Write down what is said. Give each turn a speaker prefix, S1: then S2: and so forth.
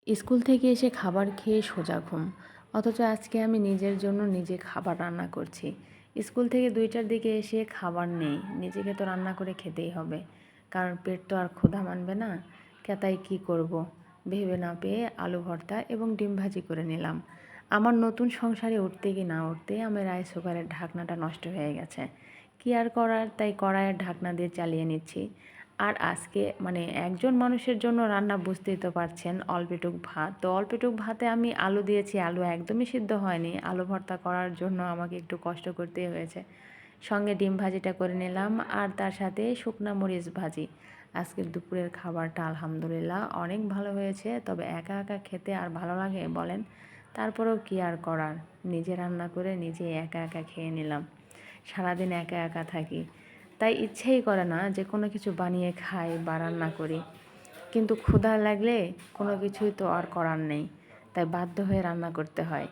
S1: School থেকে এসে খাবার খেয়ে সোজা ঘুম। অথচ আজকে আমি নিজের জন্য নিজে খাবার রান্না করছি। স্কুল থেকে ২টার দিকে এসে খাবার নেই, নিজেকে তো রান্না করে খেতেই হবে, কারণ পেট তো আর ক্ষুধা মানবে না। তাই কী করব ভেবে না পেয়ে আলু ভর্তা এবং ডিম ভাজি করে নিলাম। আমার নতুন সংসারে উঠতে কি না উঠতেই আমার রাইস কুকারের ঢাকনাটা নষ্ট হয়ে গেছে। কী আর করার, তাই কড়াইয়ের ঢাকনা দিয়ে চালিয়ে নিচ্ছি। আর আজকে একজন মানুষের জন্য রান্না, বুঝতেই তো পারছেন, অল্পেটুক ভাত। তো অল্পেটুক ভাতে আমি আলু দিয়েছি, আলু একদমই সিদ্ধ হয়নি। আলু ভর্তা করার জন্য আমাকে একটু কষ্ট করতেই হয়েছে। সঙ্গে ডিম ভাজিটা করে নিলাম আর তার সাথে শুকনা মরিচ ভাজি। আজকের দুপুরের খাবারটা আলহামদুলিল্লাহ অনেক ভালো হয়েছে। তবে একা একা খেতে আর ভালো লাগে বলেন? তারপরেও কী আর করার, নিজে রান্না করে নিজে একা একা খেয়ে নিলাম। সারাদিন একা একা থাকি, তাই ইচ্ছেই করে না যে কোনো কিছু বানিয়ে খাই বা রান্না করি। কিন্তু ক্ষুধা লাগলে কোনো কিছুই তো আর করার নেই, তাই বাধ্য হয়ে রান্না করতে হয়।